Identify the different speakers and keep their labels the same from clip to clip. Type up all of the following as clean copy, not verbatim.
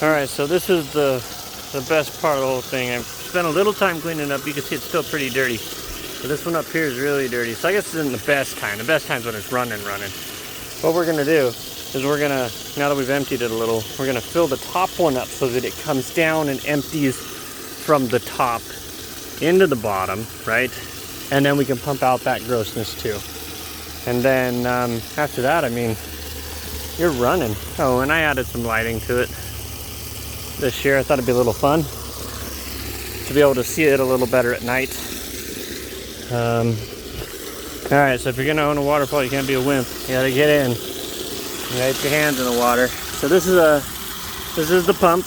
Speaker 1: Alright, so this is the best part of the whole thing. I've spent a little time cleaning up. You can see it's still pretty dirty. But this one up here is really dirty. So I guess this isn't the best time. The best time is when it's running. What we're gonna do is we're gonna, now that we've emptied it a little, we're gonna fill the top one up so that it comes down and empties from the top into the bottom, right? And then we can pump out that grossness too. And then after that, I mean, you're running. Oh, and I added some lighting to it this year. I thought it'd be a little fun to be able to see it a little better at night. Alright, so if you're gonna own a waterfall, you can't be a wimp. You gotta get in. You gotta get your hands in the water. So this is the pump.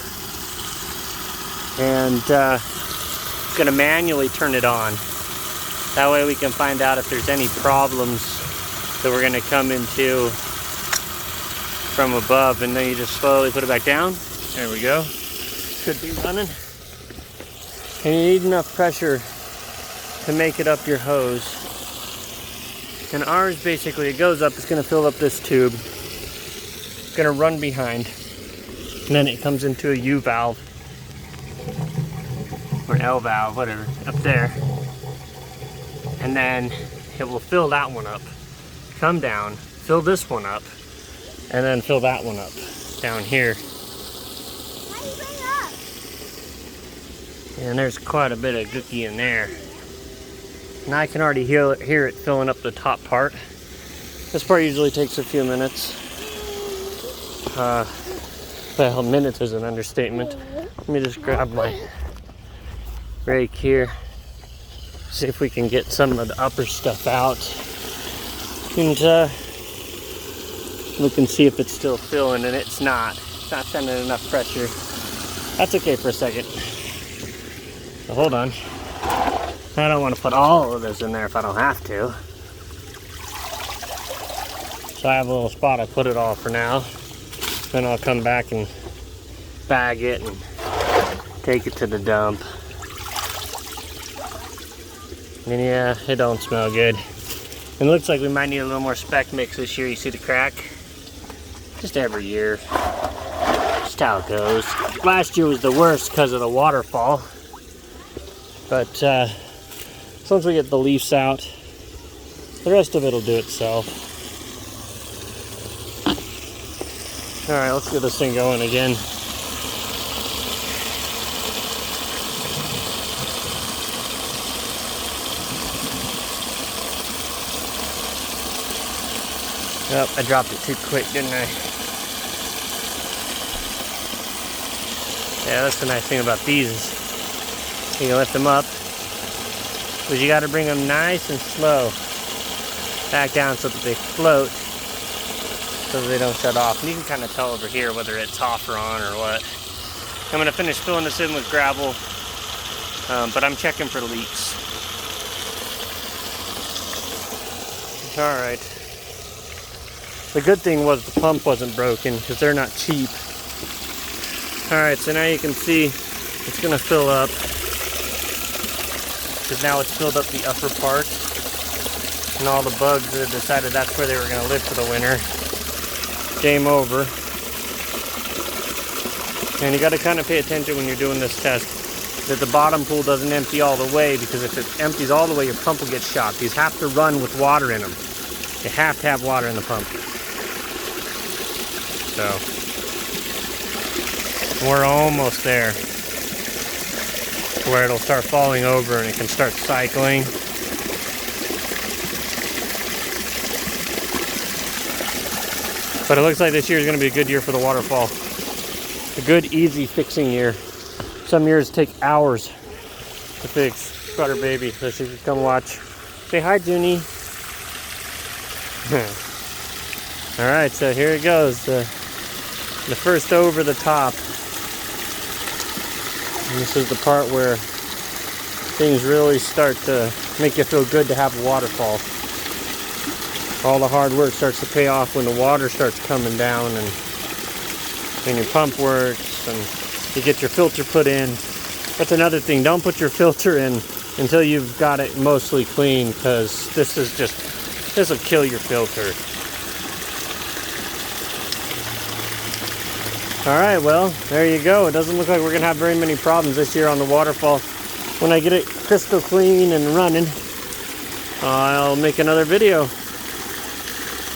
Speaker 1: And it's gonna manually turn it on. That way we can find out if there's any problems that we're gonna come into from above, and then you just slowly put it back down. There we go. Should be running. And you need enough pressure to make it up your hose. And ours, basically, it goes up, it's gonna fill up this tube. It's gonna run behind. And then it comes into a U valve. Or L valve, whatever, up there. And then it will fill that one up. Come down, fill this one up, and then fill that one up down here. And there's quite a bit of gookie in there. And I can already hear it filling up the top part. This part usually takes a few minutes. Well, minutes is an understatement. Let me just grab my rake here. See if we can get some of the upper stuff out. And we can see if it's still filling, and it's not. It's not sending enough pressure. That's okay for a second. So hold on. I don't want to put all of this in there if I don't have to. So I have a little spot, I put it all for now. Then I'll come back and bag it and take it to the dump. And yeah, it don't smell good. And it looks like we might need a little more spec mix this year. You see the crack? Just every year. Just how it goes. Last year was the worst because of the waterfall. But once we get the leaves out, the rest of it will do itself. Alright, let's get this thing going again. Oh, I dropped it too quick, didn't I? Yeah, that's the nice thing about these is you can lift them up, but you got to bring them nice and slow back down so that they float, so that they don't shut off. And you can kind of tell over here whether it's off or on or what. I'm going to finish filling this in with gravel, but I'm checking for leaks. Alright. The good thing was the pump wasn't broken because they're not cheap. Alright, so now you can see it's going to fill up. Because now it's filled up the upper part. And all the bugs that decided that's where they were going to live for the winter. Game over. And you got to kind of pay attention when you're doing this test that the bottom pool doesn't empty all the way, because if it empties all the way, your pump will get shot. These have to run with water in them. You have to have water in the pump. So, we're almost there, where it'll start falling over and it can start cycling. But it looks like this year is going to be a good year for the waterfall. A good, easy fixing year. Some years take hours to fix. Got her baby, so she can come watch. Say hi, Junie. Alright, so here it goes. The first over the top. And this is the part where things really start to make you feel good to have a waterfall. All the hard work starts to pay off when the water starts coming down, and your pump works and you get your filter put in. That's another thing, don't put your filter in until you've got it mostly clean, because this will kill your filter. All right, well, there you go. It doesn't look like we're gonna have very many problems this year on the waterfall. When I get it crystal clean and running, I'll make another video.